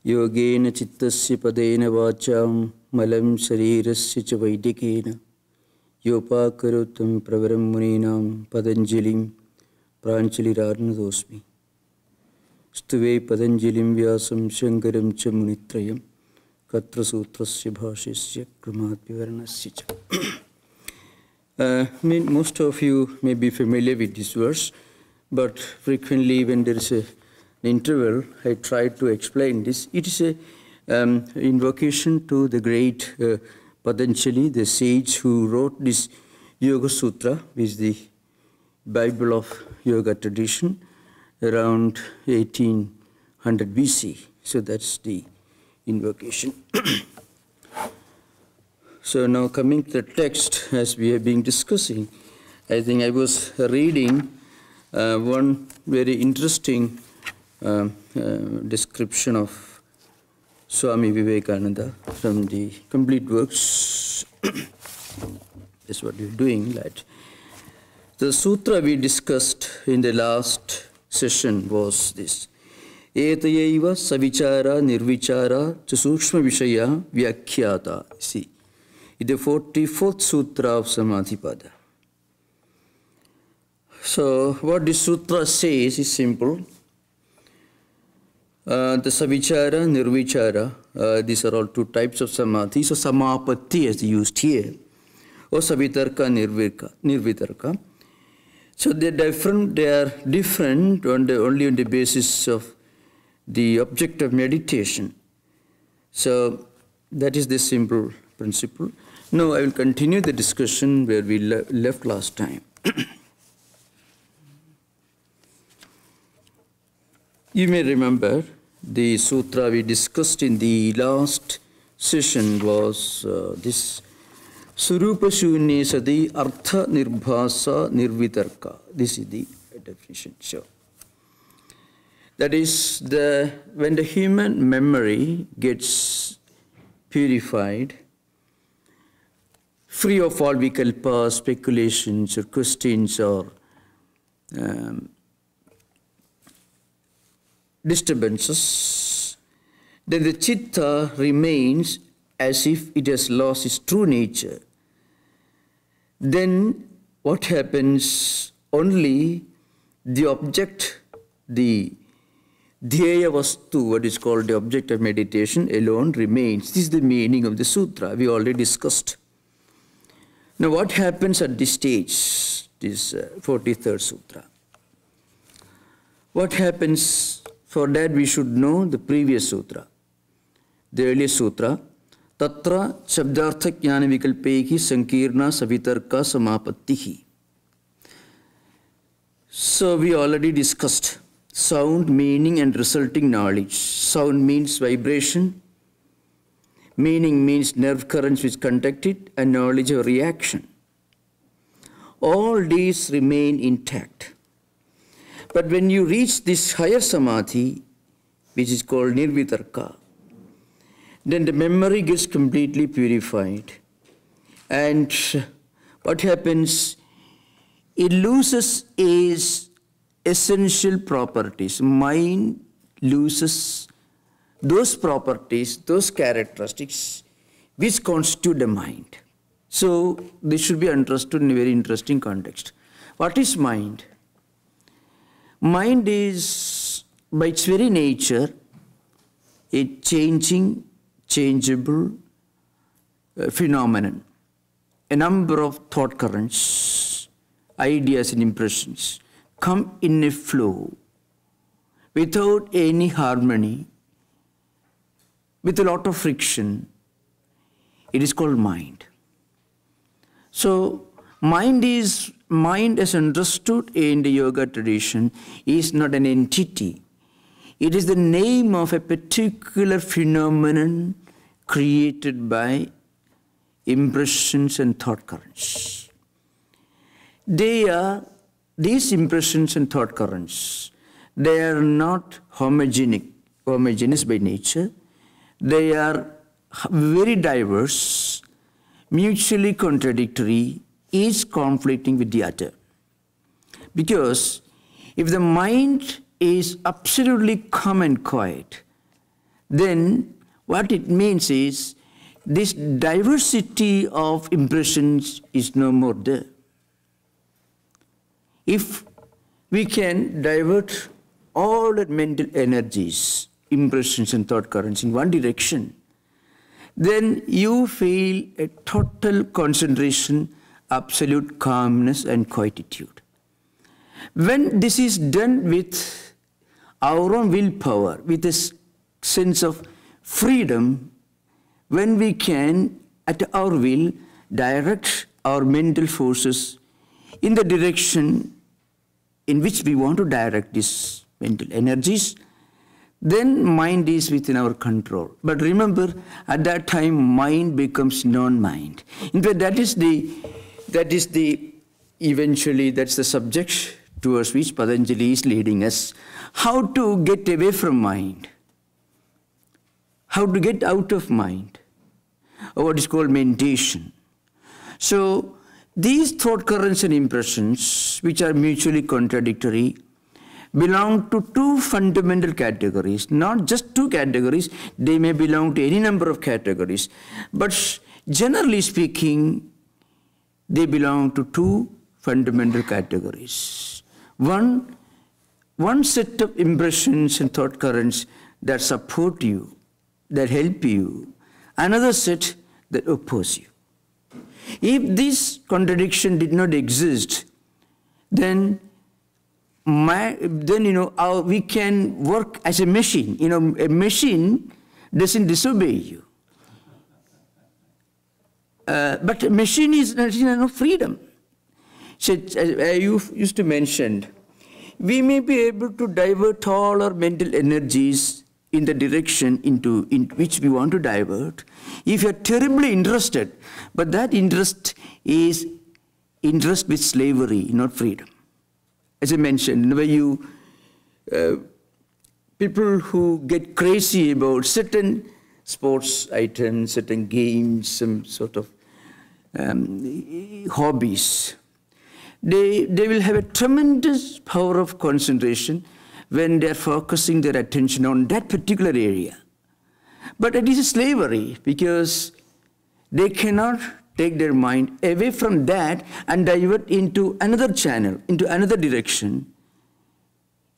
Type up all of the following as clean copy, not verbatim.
Yogena chittasya padena vacham malam sharirasya cha vaidikena yopakarotam pravaram muninam Patanjalim pranchaliradnadosmi stuve Patanjalim vyasam shankaram cha munitrayam katra sutrasya bhashasya kramat vivaranasya cha. Most of you may be familiar with this verse, but frequently when there is an interval, I try to explain this. It is an invocation to the great Patanjali, the sage who wrote this Yoga Sutra, which is the Bible of Yoga tradition, around 1800 BC. So that's the invocation. So now coming to the text, as we have been discussing, I think I was reading one very interesting description of Swami Vivekananda from the complete works. That's what we're doing. That the sutra we discussed in the last session was this: Etayaiva savichara nirvichara cha sukshma vishaya vyakhyata. See, it's the 44th sutra of Samadhipada. So what this sutra says is simple. The savichara, nirvichara, these are all two types of samadhi. So samapatti is used here, or savitarka, nirvitarka. So they are different only on the basis of the object of meditation. So that is the simple principle. Now I will continue the discussion where we left last time. You may remember the sutra we discussed in the last session was this Surupa Shunye Sadi Artha Nirbhasa Nirvitarka. This is the definition. So that is when the human memory gets purified, free of all vikalpas, speculations or questions or disturbances, then the chitta remains as if it has lost its true nature. Then what happens? Only the object, the dhyaya vastu, what is called the object of meditation, alone remains. This is the meaning of the sutra we already discussed. Now what happens at this stage, this 43rd sutra? What happens? For that we should know the previous sutra, the earlier sutra. Tatra Shabdartha-Jnana Vikalpehi Sankirna Savitarka-Samapattihi. So we already discussed sound, meaning and resulting knowledge. Sound means vibration, meaning means nerve currents which conduct it, and knowledge of reaction. All these remain intact. But when you reach this higher samadhi, which is called Nirvitarka, then the memory gets completely purified. And what happens? It loses its essential properties. Mind loses those properties, those characteristics which constitute the mind. So this should be understood in a very interesting context. What is mind? Mind is, by its very nature, a changing, changeable phenomenon. A number of thought currents, ideas and impressions come in a flow without any harmony, with a lot of friction. It is called mind. So mind as understood in the yoga tradition is not an entity. It is the name of a particular phenomenon created by impressions and thought currents. These impressions and thought currents, they are not homogeneous by nature. They are very diverse, mutually contradictory, each conflicting with the other. Because if the mind is absolutely calm and quiet, then what it means is this diversity of impressions is no more there. If we can divert all the mental energies, impressions and thought currents in one direction, then you feel a total concentration, absolute calmness and quietude. When this is done with our own willpower, with a sense of freedom, when we can, at our will, direct our mental forces in the direction in which we want to direct these mental energies, then mind is within our control. But remember, at that time, mind becomes non-mind. In fact, eventually, that's the subject towards which Patanjali is leading us. How to get away from mind. How to get out of mind. Or what is called meditation. So, these thought currents and impressions, which are mutually contradictory, belong to two fundamental categories. Not just two categories, they may belong to any number of categories. But generally speaking, they belong to two fundamental categories. One set of impressions and thought currents that support you, that help you. Another set that oppose you. If this contradiction did not exist, then we can work as a machine. A machine doesn't disobey you. But a machine is no freedom. So, as you used to mention, we may be able to divert all our mental energies in the direction in which we want to divert, if you're terribly interested, but that interest is interest with slavery, not freedom. As I mentioned, people who get crazy about certain sports items, certain games, some sort of hobbies, they will have a tremendous power of concentration when they're focusing their attention on that particular area. But it is a slavery because they cannot take their mind away from that and divert into another channel, into another direction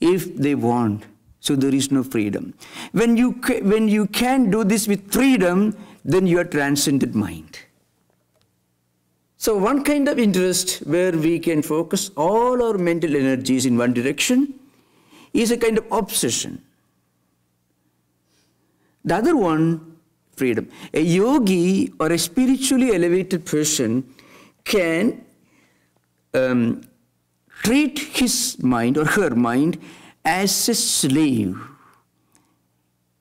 if they want. So there is no freedom. When you can do this with freedom, then you are transcended mind. So one kind of interest where we can focus all our mental energies in one direction is a kind of obsession. The other one, freedom. A yogi or a spiritually elevated person can treat his mind or her mind as a slave.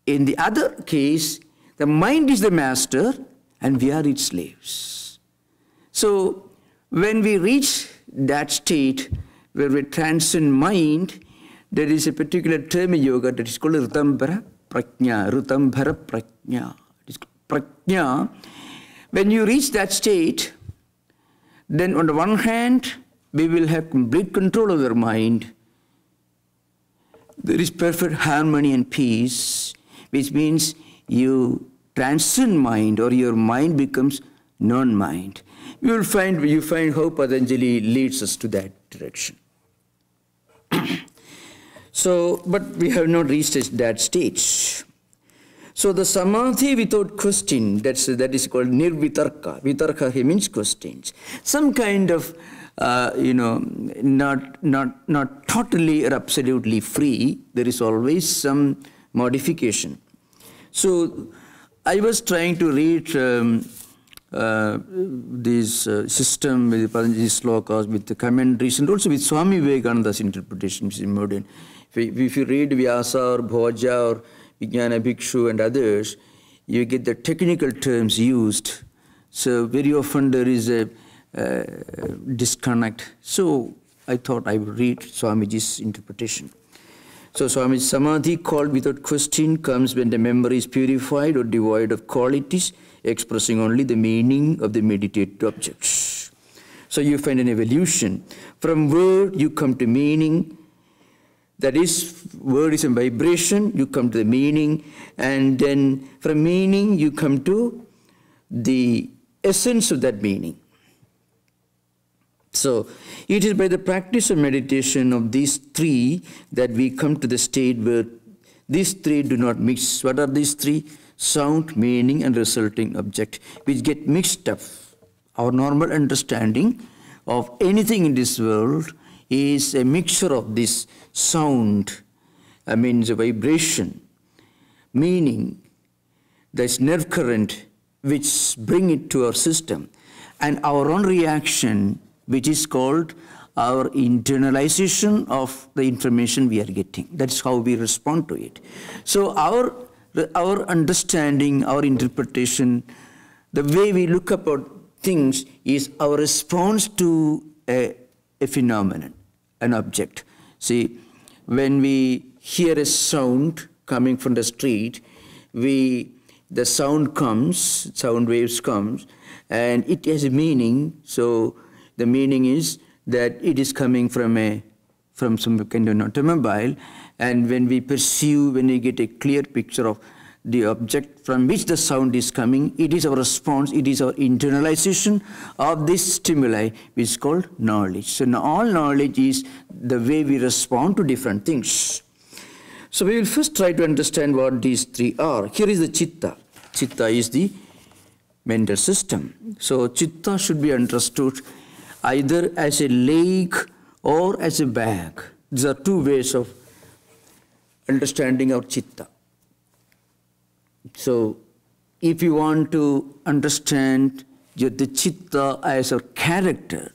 In the other case, the mind is the master and we are its slaves. So when we reach that state where we transcend mind, there is a particular term in yoga that is called Ritambara Prajna. Ritambara Prajna. Prajna. When you reach that state, then on the one hand, we will have complete control of our mind. There is perfect harmony and peace, which means you transcend mind or your mind becomes non-mind. You find how Patanjali leads us to that direction. So, but we have not reached that stage. So the samadhi without question, that is called Nirvitarka. Vitarka means questions. Some kind of, not totally or absolutely free. There is always some modification. So I was trying to read this system with Patanjali slokas, with the commentaries, and also with Swami Vivekananda's interpretation, which is modern. If you read Vyasa or Bhoja or Vijnana Bhikshu and others, you get the technical terms used. So very often there is a disconnect. So I thought I would read Swamiji's interpretation. So Swamiji's samadhi called without question comes when the memory is purified or devoid of qualities, expressing only the meaning of the meditated objects. So you find an evolution. From word you come to meaning. That is, word is a vibration, you come to the meaning, and then from meaning you come to the essence of that meaning. So, it is by the practice of meditation of these three that we come to the state where these three do not mix. What are these three? Sound, meaning, and resulting object, which get mixed up. Our normal understanding of anything in this world is a mixture of this sound, the vibration, meaning, this nerve current which bring it to our system, and our own reaction, which is called our internalization of the information we are getting. That's how we respond to it. So our understanding, our interpretation, the way we look about things is our response to a phenomenon, an object. See, when we hear a sound coming from the street, the sound comes, sound waves comes, and it has a meaning. So the meaning is that it is coming from some kind of automobile, and when we get a clear picture of the object from which the sound is coming, it is our response, it is our internalization of this stimuli, which is called knowledge. So now all knowledge is the way we respond to different things. So we will first try to understand what these three are. Here is the chitta. Chitta is the mental system. So chitta should be understood either as a lake or as a bag. These are two ways of understanding our chitta. So if you want to understand the chitta as a character,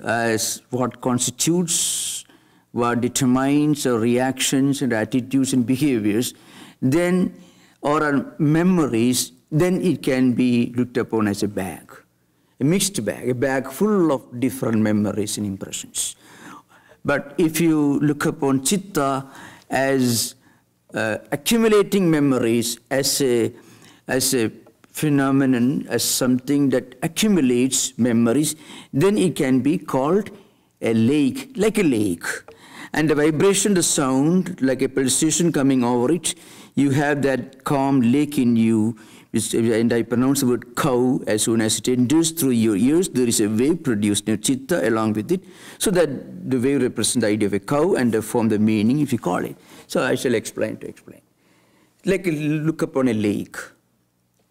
as what constitutes, what determines our reactions and attitudes and behaviors, then, or our memories, then it can be looked upon as a bag. A mixed bag, a bag full of different memories and impressions. But if you look upon chitta as accumulating memories, as a phenomenon, as something that accumulates memories, then it can be called a lake, like a lake. And the vibration, the sound, like a pulsation coming over it, you have that calm lake in you, and I pronounce the word cow. As soon as it enters through your ears, there is a wave produced in chitta along with it, so that the wave represents the idea of a cow and form the meaning, if you call it. So I shall explain. Like look upon a lake,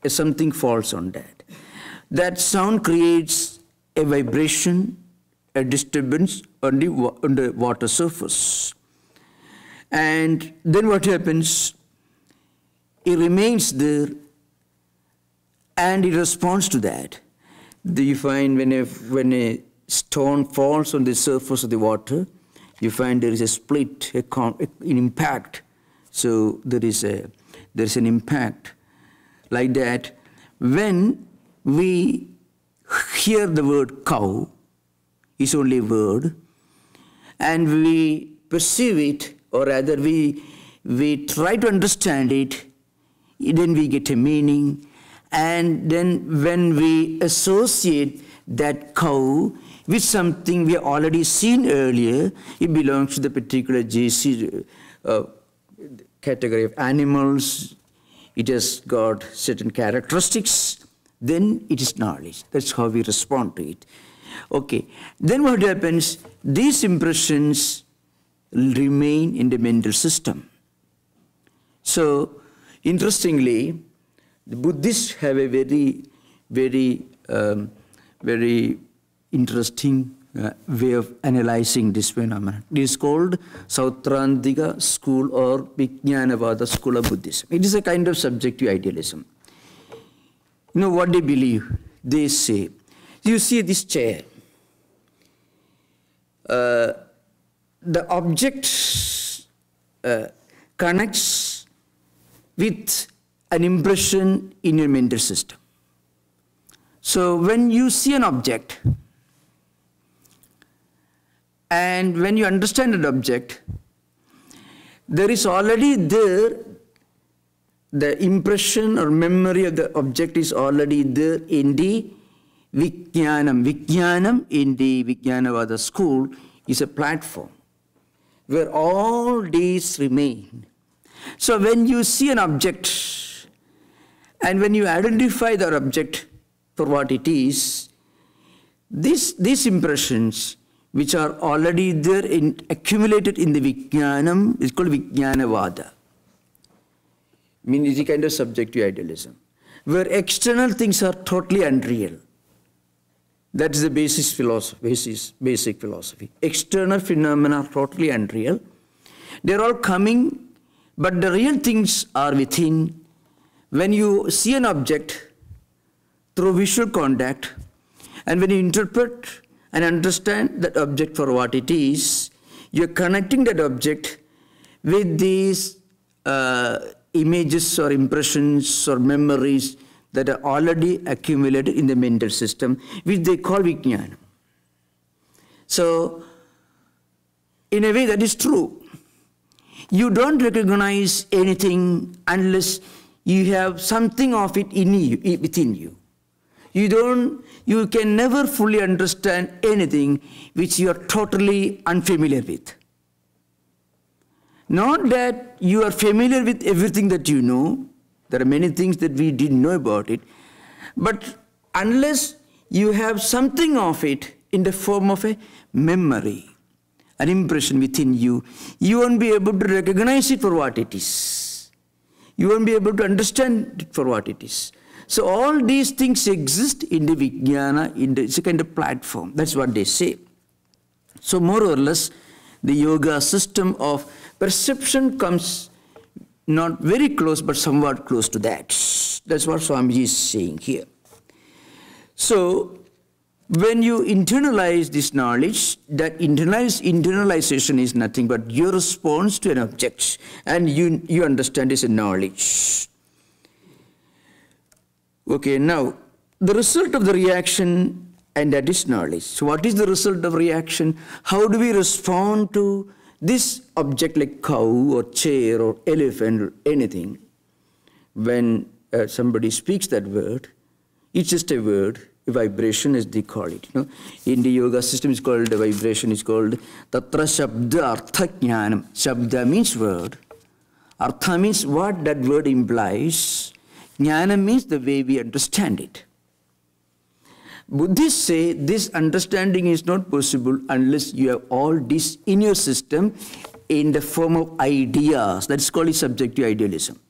as something falls on that. That sound creates a vibration, a disturbance on the water surface. And then what happens? It remains there, and it responds to that. You find when a stone falls on the surface of the water, you find there is a split, an impact. So there is an impact. Like that, when we hear the word cow, it's only a word, and we perceive it, or rather we try to understand it, then we get a meaning. And then when we associate that cow with something we have already seen earlier, it belongs to the particular category of animals, it has got certain characteristics, then it is knowledge. That's how we respond to it. Okay, then what happens? These impressions remain in the mental system. So, interestingly, the Buddhists have a very, very, very interesting way of analyzing this phenomenon. It is called Sautrantika school or Vijnanavada school of Buddhism. It is a kind of subjective idealism. You know what they believe? They say, you see this chair. The object connects with an impression in your mental system. So when you see an object, and when you understand an object, there is already there, the impression or memory of the object is already there in the Vijnanam. Vijnanam in the Vijnanavada school is a platform where all these remain. So when you see an object, and when you identify that object for what it is, these impressions, which are already there accumulated in the Vijnanam, is called Vijnanavada. I mean, it's a kind of subjective idealism, where external things are totally unreal. That is the basic philosophy. External phenomena are totally unreal. They're all coming, but the real things are within. When you see an object through visual contact, and when you interpret and understand that object for what it is, you're connecting that object with these images or impressions or memories that are already accumulated in the mental system, which they call Vijnana. So, in a way that is true. You don't recognize anything unless you have something of it within you. You can never fully understand anything which you are totally unfamiliar with. Not that you are familiar with everything that you know. There are many things that we didn't know about it. But unless you have something of it in the form of a memory, an impression within you, you won't be able to recognize it for what it is. You won't be able to understand it for what it is. So all these things exist in the Vijnana, it's a kind of platform. That's what they say. So more or less, the yoga system of perception comes not very close, but somewhat close to that. That's what Swamiji is saying here. So when you internalize this knowledge, that internalization is nothing but your response to an object, and you understand this knowledge. Okay, now the result of the reaction, and that is knowledge. So what is the result of reaction? How do we respond to this object like cow or chair or elephant or anything? When somebody speaks that word, it's just a word, a vibration as they call it. In the yoga system, it's called a vibration, it's called Tatra Shabda Artha Jnanam. Shabda means word. Artha means what that word implies. Jnana means the way we understand it. Buddhists say this understanding is not possible unless you have all this in your system in the form of ideas. That's called a subjective idealism.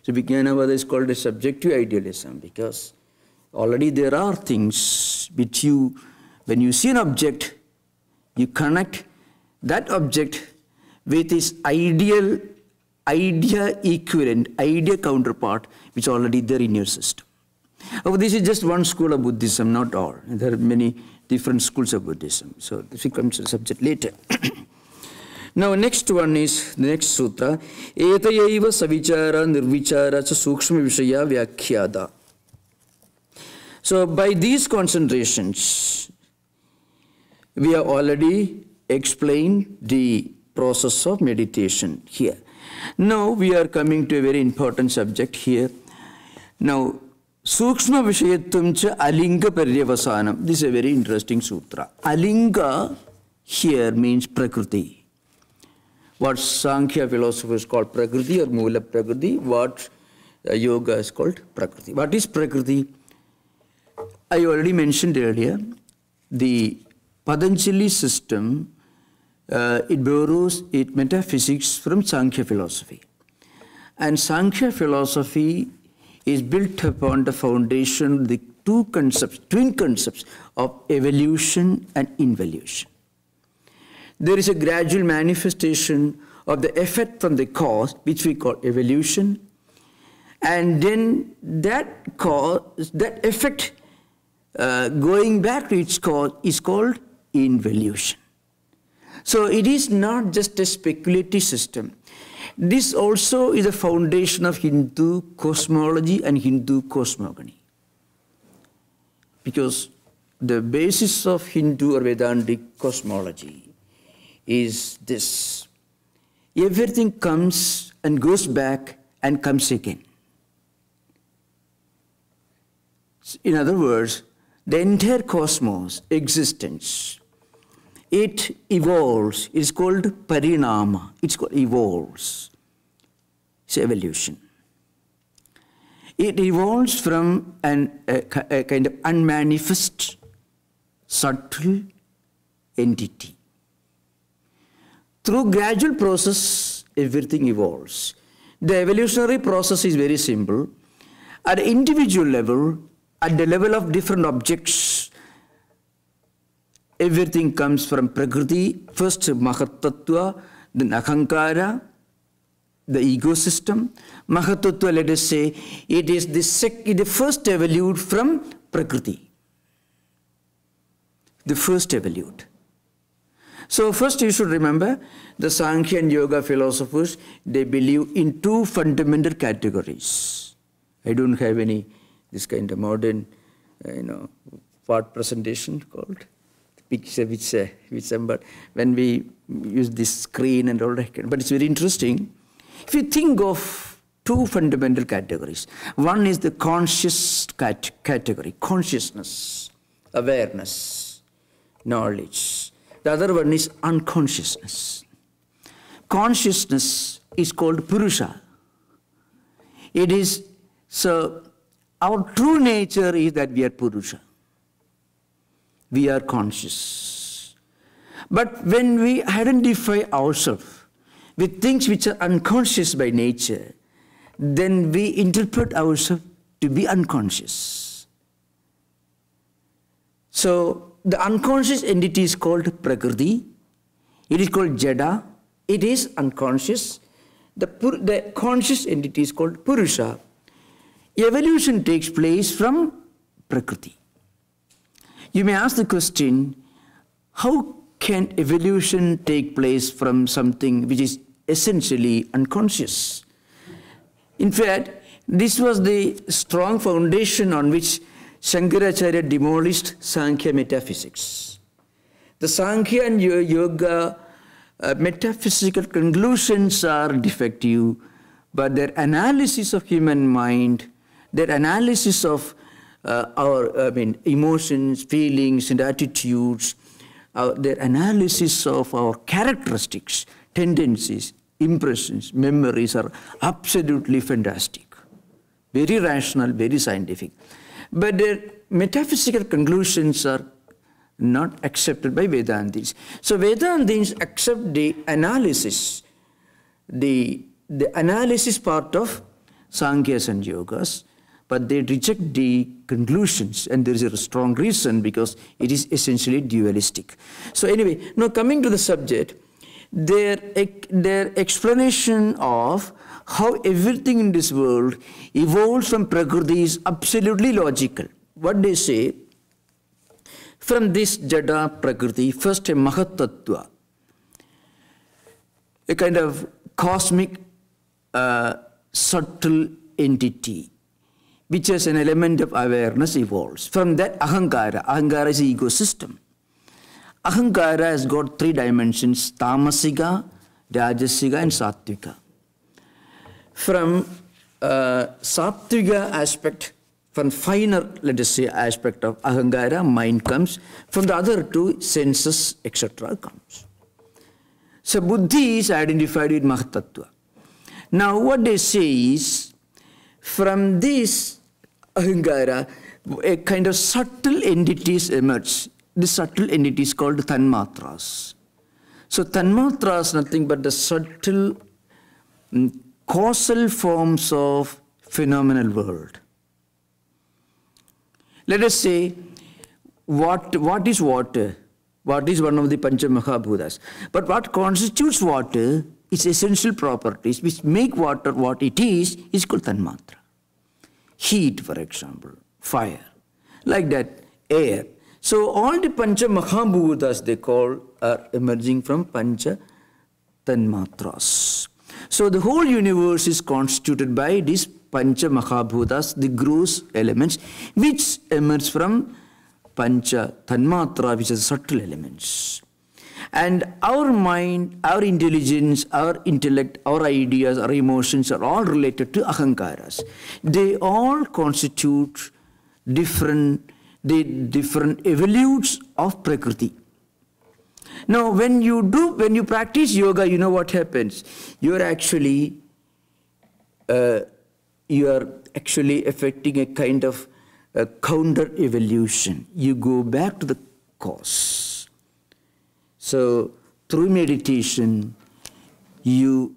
So Vijnanavada is called a subjective idealism because already there are things which when you see an object, you connect that object with its idea equivalent, idea counterpart, which is already there in your system. Oh, this is just one school of Buddhism, not all. There are many different schools of Buddhism. So this becomes a subject later. Now, next one is the next sutra. Etayaiva savichara nirvichara cha sukshma vishaya vyakhyada. So by these concentrations, we have already explained the process of meditation here. Now we are coming to a very important subject here. Now, Sukshma Vishayatvam cha Alinga Paryavasanam. This is a very interesting sutra. Alinga here means Prakriti. What Samkhya philosophers call Prakriti or Mula Prakriti, what yoga is called Prakriti. What is Prakriti? I already mentioned earlier, the Patanjali system, it borrows its metaphysics from Samkhya philosophy. And Samkhya philosophy is built upon the foundation, the twin concepts of evolution and involution. There is a gradual manifestation of the effect from the cause, which we call evolution, and then that effect going back to its cause is called involution. So it is not just a speculative system. This also is the foundation of Hindu cosmology and Hindu cosmogony. Because the basis of Hindu or Vedantic cosmology is this. Everything comes and goes back and comes again. In other words, the entire cosmos, existence, it evolves. It's called parinama. It's called evolves. It's evolution. It evolves from a kind of unmanifest, subtle entity. Through gradual process, everything evolves. The evolutionary process is very simple. At the individual level, at the level of different objects, everything comes from Prakriti, first Mahatattva, then Ahankara, the ego system. Mahatattva, let us say, it is the first evolute from Prakriti. The first evolute. So first you should remember, the Samkhya and Yoga philosophers, they believe in two fundamental categories. I don't have any, this kind of modern, part presentation called, picture but when we use this screen and all that, but it's very interesting. If you think of two fundamental categories, one is the conscious category, consciousness, awareness, knowledge. The other one is unconsciousness. Consciousness is called Purusa. It is, so our true nature is that we are Purusa. We are conscious. But when we identify ourselves with things which are unconscious by nature, then we interpret ourselves to be unconscious. So the unconscious entity is called Prakriti. It is called Jada. It is unconscious. The conscious entity is called Purusa. Evolution takes place from Prakriti. You may ask the question, how can evolution take place from something which is essentially unconscious? In fact, this was the strong foundation on which Shankaracharya demolished Samkhya metaphysics. The Samkhya and Yoga metaphysical conclusions are defective, but their analysis of human mind, their analysis of our emotions, feelings, and attitudes, their analysis of our characteristics, tendencies, impressions, memories are absolutely fantastic. Very rational, very scientific. But their metaphysical conclusions are not accepted by Vedantis. So Vedantis accept the analysis, the analysis part of Sankhyas and Yogas, but they reject the conclusions, and there is a strong reason, because it is essentially dualistic. So anyway, now coming to the subject, their explanation of how everything in this world evolves from Prakriti is absolutely logical. What they say, from this Jada Prakriti, first a Mahatattva, a kind of cosmic subtle entity, which has an element of awareness, evolves. From that, Ahankara. Ahankara is the ego system. Ahankara has got three dimensions: Tamasika, Rajasiga, and Sattvika. From Sattvika aspect, from finer, let us say, aspect of Ahankara, mind comes. From the other two, senses, etc. comes. So Buddhi is identified with Mahatattva. Now what they say is, from this Ahankara, a kind of subtle entities emerge. This subtle entity is called Tanmatras. So Tanmatras, nothing but the subtle causal forms of phenomenal world. Let us say, what is water? What is one of the Pancha Mahabhutas? But what constitutes water, its essential properties, which make water what it is called Tanmatra. Heat, for example, fire, like that, air. So all the Pancha Mahabhutas, they call, are emerging from Pancha Tanmatras. So the whole universe is constituted by these Pancha Mahabhutas, the gross elements, which emerge from Pancha Tanmatra, which is subtle elements. And our mind, our intelligence, our intellect, our ideas, our emotions are all related to Ahankaras. They all constitute different evolutes of Prakriti. Now, when you practice yoga, you know what happens. You are actually affecting a kind of a counter evolution. You go back to the cause. So, through meditation, you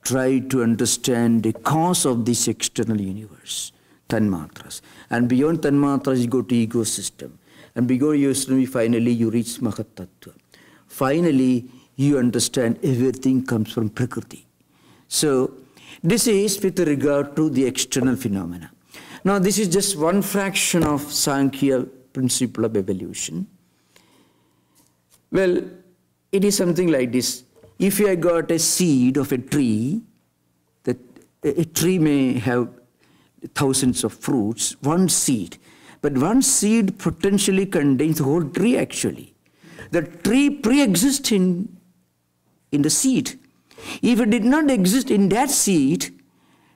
try to understand the cause of this external universe, tanmatras. And beyond tanmatras, you go to ecosystem. And beyond ecosystem, finally you reach Mahatattva. Finally, you understand everything comes from Prakriti. So, this is with regard to the external phenomena. Now, this is just one fraction of Samkhya principle of evolution. Well, it is something like this. If you have got a seed of a tree, that a tree may have thousands of fruits, one seed. But one seed potentially contains the whole tree actually. The tree pre-exists in the seed. If it did not exist in that seed,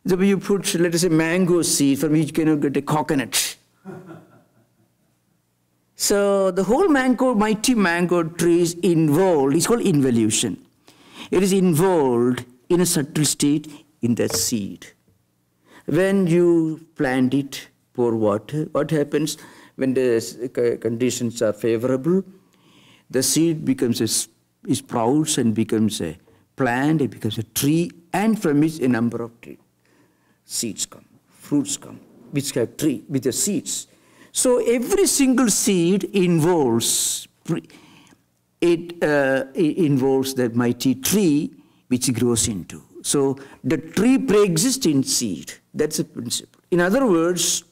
the way you put, let us say, mango seed, from which you cannot get a coconut. So the whole mighty mango tree is involved, it's called involution. It is involved in a subtle state in that seed. When you plant it, pour water, what happens when the conditions are favorable? The seed becomes sprouts and becomes a plant, it becomes a tree, and from which a number of seeds come, fruits come, which have tree with the seeds. So every single seed involves that mighty tree which grows into. So the tree pre-exists in seed. That's the principle. In other words,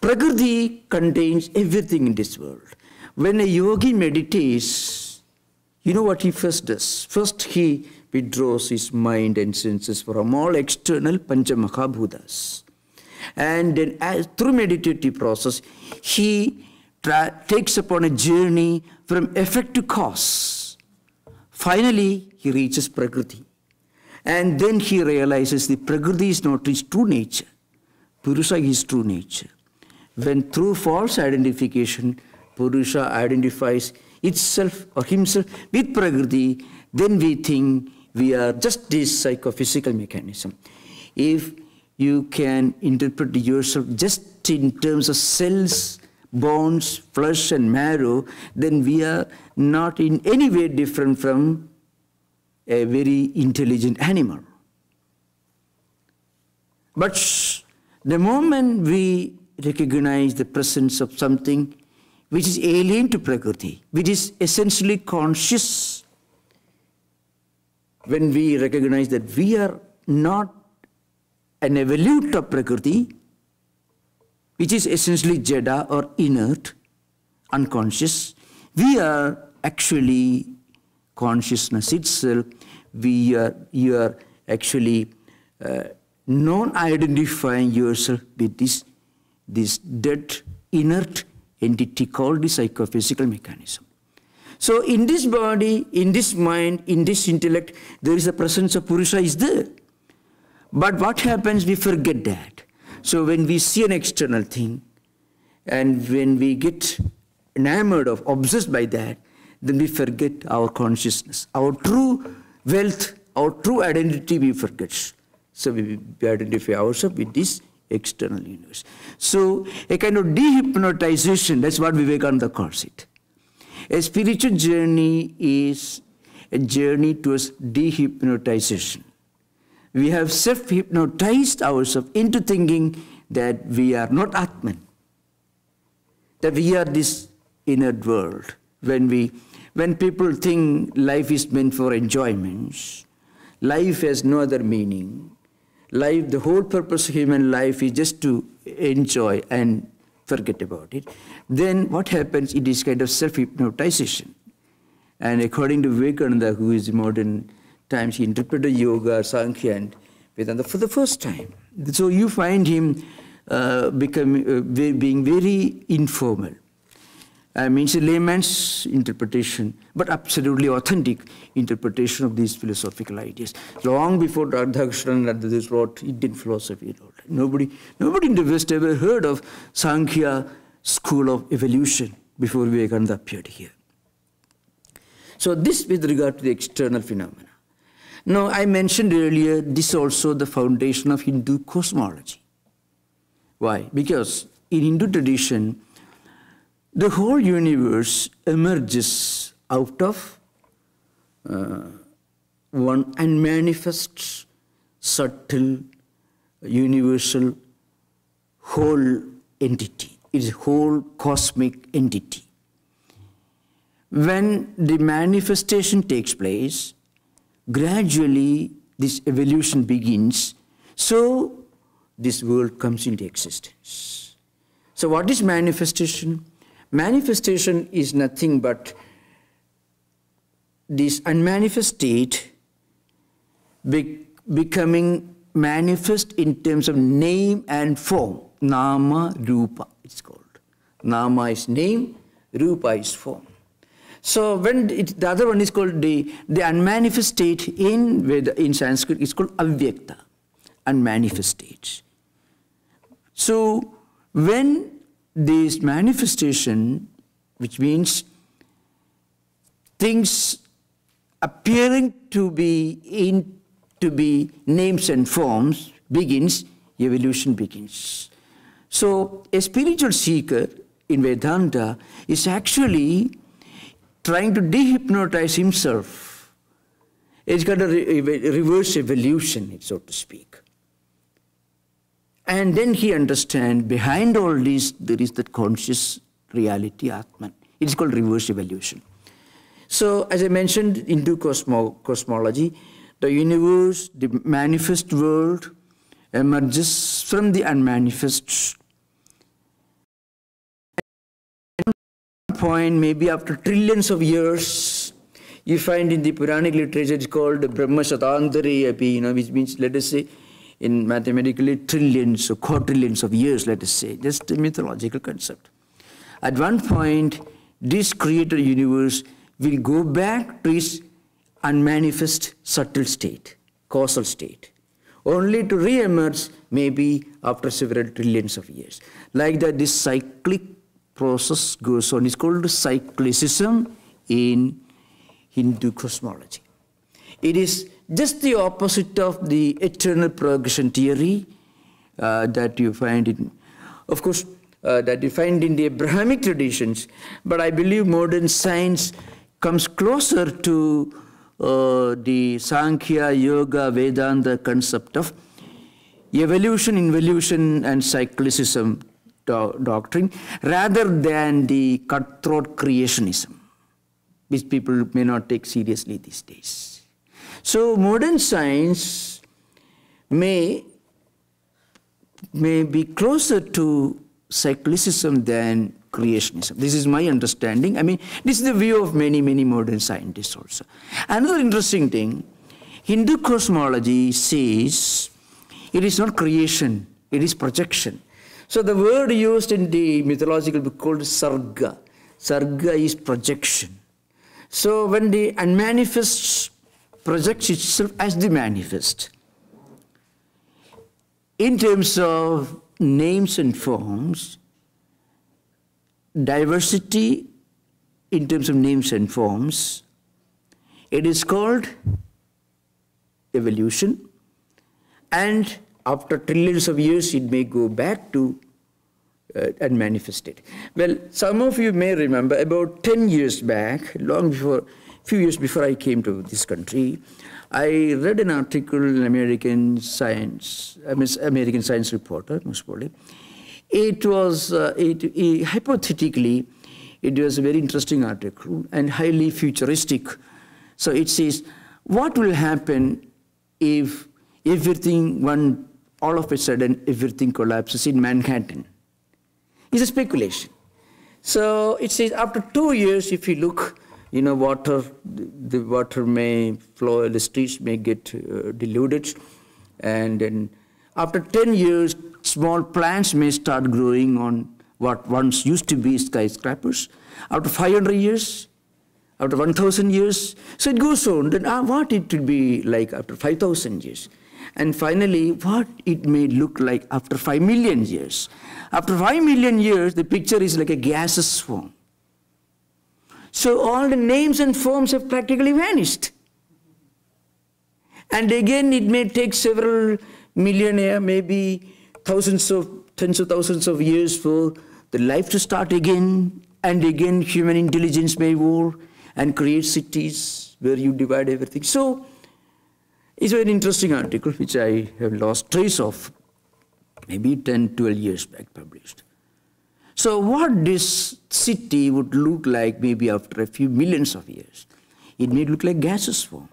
Prakriti contains everything in this world. When a yogi meditates, you know what he first does? First he withdraws his mind and senses from all external Panchamahabhutas. And then through meditative process, he takes upon a journey from effect to cause. Finally, he reaches Prakriti. And then he realizes the Prakriti is not his true nature. Purusa is his true nature. When through false identification, Purusa identifies itself or himself with Prakriti, then we think we are just this psychophysical mechanism. If you can interpret yourself just in terms of cells, bones, flesh and marrow, then we are not in any way different from a very intelligent animal. But the moment we recognize the presence of something which is alien to Prakriti, which is essentially conscious, when we recognize that we are not an evolute of Prakriti, which is essentially Jada or inert, unconscious, we are actually consciousness itself. You are actually non-identifying yourself with this dead, inert entity called the psychophysical mechanism. So in this body, in this mind, in this intellect, there is a presence of Purusa is there. But what happens, we forget that. So when we see an external thing, and when we get enamored of, obsessed by that, then we forget our consciousness. Our true wealth, our true identity we forget. So we identify ourselves with this external universe. So a kind of dehypnotization, that's what Vivekananda calls it. A spiritual journey is a journey towards dehypnotization. We have self-hypnotized ourselves into thinking that we are not Atman, that we are this inner world. When people think life is meant for enjoyments, life has no other meaning. Life, the whole purpose of human life is just to enjoy and forget about it. Then what happens? It is kind of self-hypnotization. And according to Vivekananda, who is modern times, he interpreted yoga, Samkhya and Vedanta for the first time. So you find him being very informal. I mean, it's a layman's interpretation, but absolutely authentic interpretation of these philosophical ideas. Long before Radhakrishnan wrote Indian philosophy, nobody in the West ever heard of Samkhya school of evolution before Vivekananda appeared here. So this with regard to the external phenomena. Now, I mentioned earlier, this is also the foundation of Hindu cosmology. Why? Because in Hindu tradition, the whole universe emerges out of one unmanifest, subtle, universal, whole entity. It is a whole cosmic entity. When the manifestation takes place, gradually this evolution begins, so this world comes into existence. So what is manifestation? Manifestation is nothing but this unmanifest state becoming manifest in terms of name and form. Nama, Rupa, it's called. Nama is name, Rupa is form. So when the other one is called the unmanifest state in Sanskrit, it's called avyakta, unmanifest state. So when this manifestation, which means things appearing to be names and forms begins, evolution begins. So a spiritual seeker in Vedanta is actually trying to dehypnotize himself. It's got a reverse evolution, so to speak. And then he understands behind all this, there is that conscious reality, Atman. It's called reverse evolution. So, as I mentioned, into cosmology, the universe, the manifest world, emerges from the unmanifest. At one point, maybe after trillions of years, you find in the Puranic literature, it's called Brahma Shatantare Api, which means, let us say, in mathematically trillions or quadrillions of years, let us say, just a mythological concept. At one point, this created universe will go back to its unmanifest subtle state, causal state, only to re-emerge maybe after several trillions of years. Like that, this cyclic process goes on. It's called cyclicism in Hindu cosmology. It is just the opposite of the eternal progression theory that you find in, of course, that you find in the Abrahamic traditions. But I believe modern science comes closer to the Samkhya, Yoga, Vedanta concept of evolution, involution, and cyclicism doctrine, rather than the cutthroat creationism, which people may not take seriously these days. So modern science may be closer to cyclicism than creationism. This is my understanding. I mean, this is the view of many, many modern scientists also. Another interesting thing, Hindu cosmology says it is not creation, it is projection. So the word used in the mythological book called sarga. Sarga is projection. So when the unmanifest projects itself as the manifest, in terms of names and forms, diversity in terms of names and forms, it is called evolution, and after trillions of years it may go back to unmanifest state. Well, some of you may remember about 10 years back, few years before I came to this country, I read an article in American Science Reporter, most probably. It was, hypothetically, it was a very interesting article and highly futuristic. So it says, what will happen if all of a sudden, everything collapses in Manhattan? It's a speculation. So it says, after 2 years, if you look, the water may flow, the streets may get diluted, and then after 10 years, small plants may start growing on what once used to be skyscrapers. After 500 years, after 1,000 years, so it goes on. Then what it will be like after 5,000 years, and finally, what it may look like after 5 million years. After 5 million years, the picture is like a gaseous form. So all the names and forms have practically vanished. And again, it may take several millionaire, maybe tens of thousands of years for the life to start again. And again, human intelligence may evolve and create cities where you divide everything. So it's a very interesting article, which I have lost trace of, maybe 10, 12 years back published. So what this city would look like maybe after a few millions of years, it may look like gaseous form.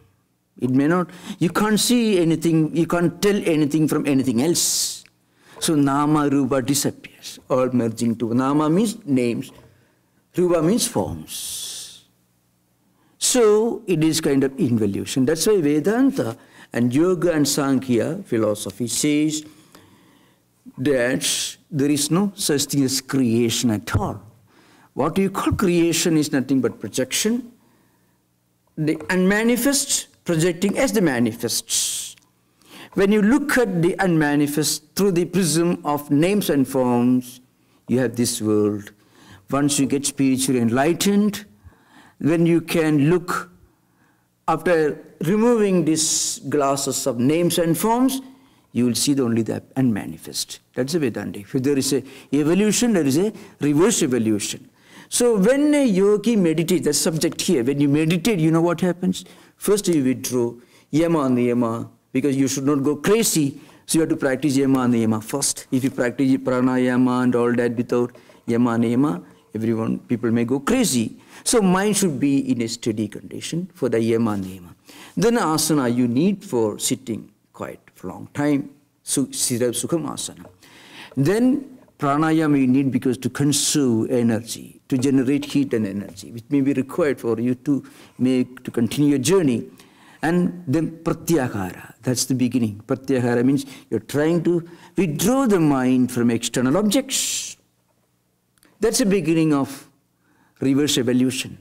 It may not, you can't see anything, you can't tell anything from anything else. So Nama, Rupa disappears, all merging to, Nama means names, Rupa means forms. So it is kind of involution. That's why Vedanta and Yoga and Samkhya philosophy says that there is no such thing as creation at all. What you call creation is nothing but projection. The unmanifest projecting as the manifests. When you look at the unmanifest through the prism of names and forms, you have this world. Once you get spiritually enlightened, when you can look, after removing these glasses of names and forms, you will see only the unmanifest. That's a Vedanta. If there is a evolution, there is a reverse evolution. So when a yogi meditates, the subject here, when you meditate, you know what happens? First you withdraw, yama and niyama, because you should not go crazy. So you have to practice yama and niyama first. If you practice pranayama and all that without yama and niyama, people may go crazy. So mind should be in a steady condition for the yama and niyama. Then asana you need for sitting quite for a long time, sukham asana. Then pranayama you need because to conserve energy, to generate heat and energy, which may be required for you to continue your journey. And then pratyahara, that's the beginning. Pratyahara means you're trying to withdraw the mind from external objects. That's the beginning of reverse evolution.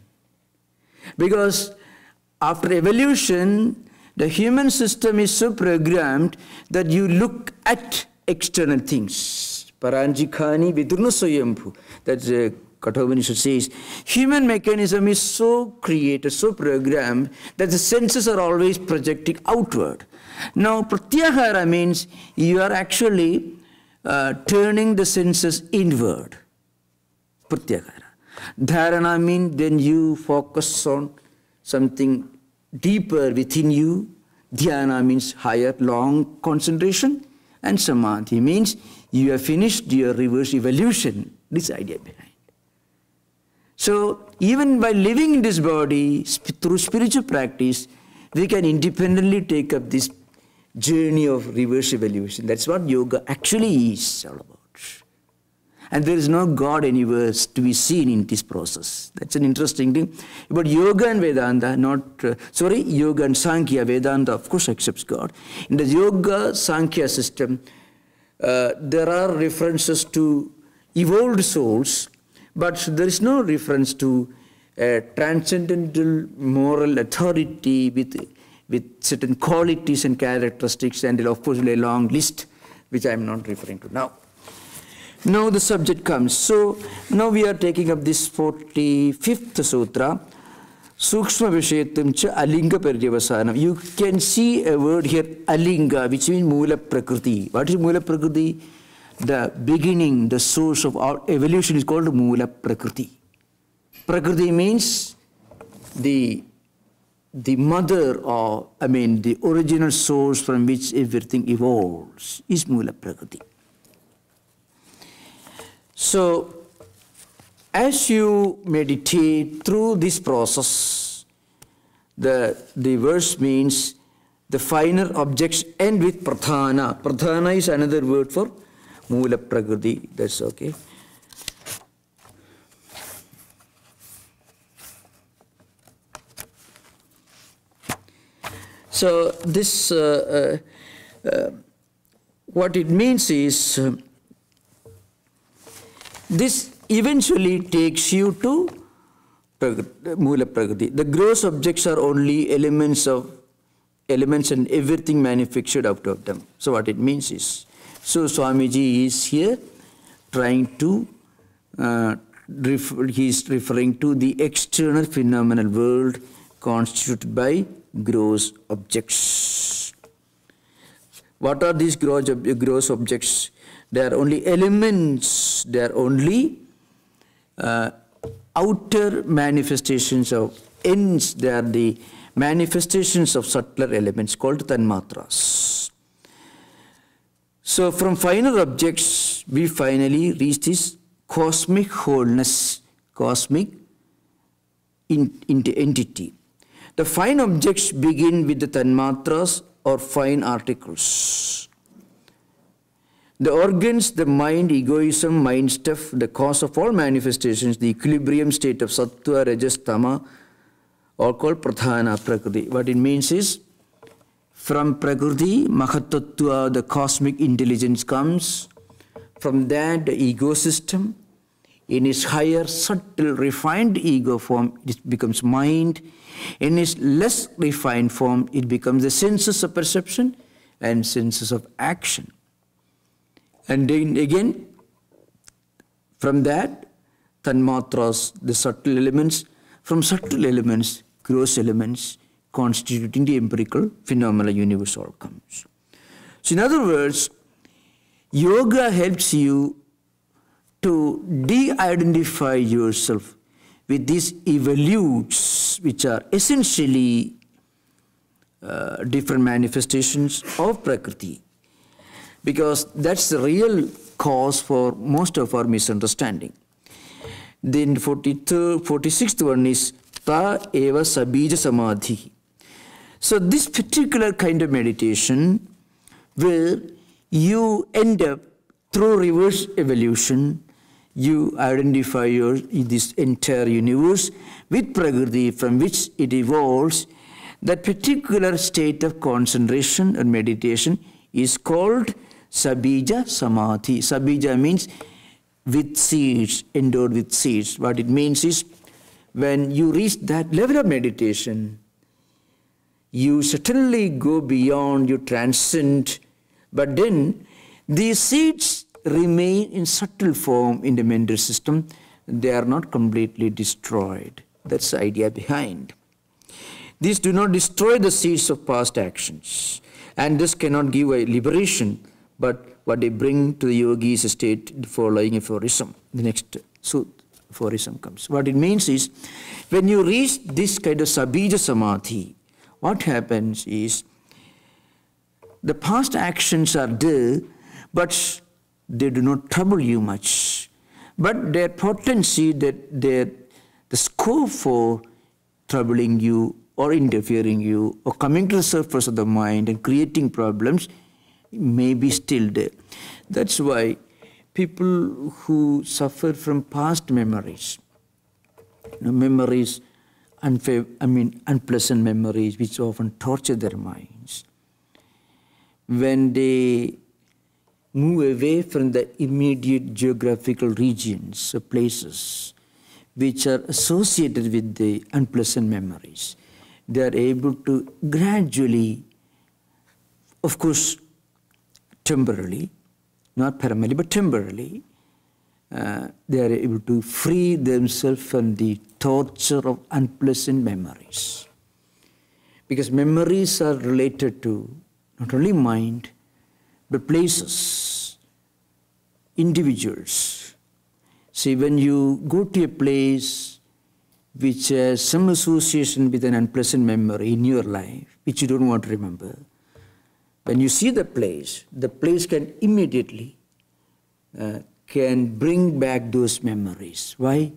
Because after evolution, the human system is so programmed that you look at external things. Paranjikani vidurnasayambhu. That's Kathopanishad says. Human mechanism is so created, so programmed, that the senses are always projecting outward. Now, pratyahara means you are actually turning the senses inward. Pratyahara. Dharana means then you focus on something deeper within you. Dhyana means higher, long concentration. And samadhi means you have finished your reverse evolution. This idea behind. So even by living in this body, through spiritual practice, we can independently take up this journey of reverse evolution. That's what yoga actually is all about. And there is no God anywhere to be seen in this process. That's an interesting thing. But yoga and Vedanta, yoga and Samkhya, Vedanta of course accepts God. In the yoga Samkhya system, there are references to evolved souls, but there is no reference to a transcendental moral authority with certain qualities and characteristics, and of course a long list, which I am not referring to now. Now the subject comes. So now we are taking up this 45th sutra, Sukshma Vishetam cha Alinga Paryavasanam. You can see a word here, Alinga, which means Mula Prakriti. What is Mula Prakriti? The beginning, the source of our evolution is called Mula Prakriti. Prakriti means the mother, or the original source from which everything evolves is Mula Prakriti. So, as you meditate through this process, the verse means the finer objects end with pradhana. Pradhana is another word for Mula Prakriti. That's okay. So, this, what it means is, this eventually takes you to Mula Prakriti. The gross objects are only elements and everything manufactured out of them. So what it means is, so Swamiji is here trying to he is referring to the external phenomenal world constituted by gross objects. What are these gross objects? They are only elements, they are only outer manifestations of ends, they are the manifestations of subtler elements called tanmatras. So from finer objects, we finally reach this cosmic wholeness, cosmic entity. The fine objects begin with the tanmatras or fine articles. The organs, the mind, egoism, mind stuff, the cause of all manifestations, the equilibrium state of sattva, rajas, tama, are called pradhana prakriti. What it means is, from prakriti, mahatattva, the cosmic intelligence comes. From that, the ego system, in its higher, subtle, refined ego form, it becomes mind. In its less refined form, it becomes the senses of perception and senses of action. And then again, from that, tanmatras, the subtle elements, from subtle elements, gross elements, constituting the empirical phenomenal universe all comes. So in other words, yoga helps you to de-identify yourself with these evolutes, which are essentially different manifestations of Prakriti, because that's the real cause for most of our misunderstanding. Then 46th one is Ta eva Sabhija Samadhi. So this particular kind of meditation, where you end up through reverse evolution, you identify this entire universe with Prakriti from which it evolves. That particular state of concentration and meditation is called Sabhija Samadhi. Sabhija means with seeds, endowed with seeds. What it means is, when you reach that level of meditation, you certainly go beyond, you transcend, but then these seeds remain in subtle form in the mental system. They are not completely destroyed. That's the idea behind. These do not destroy the seeds of past actions, and this cannot give a liberation, but what they bring to the yogi is a state following aphorism. The next aphorism comes. What it means is, when you reach this kind of Sabhija Samadhi, what happens is, the past actions are there, but they do not trouble you much. But their potency, the scope for troubling you or interfering you or coming to the surface of the mind and creating problems may be still there. That's why people who suffer from past memories, unpleasant memories which often torture their minds, when they move away from the immediate geographical regions or places which are associated with the unpleasant memories, they are able to gradually, of course, temporarily, not permanently, but temporarily, they are able to free themselves from the torture of unpleasant memories. Because memories are related to not only mind, but places, individuals. See, when you go to a place which has some association with an unpleasant memory in your life, which you don't want to remember, when you see the place can immediately can bring back those memories. Why?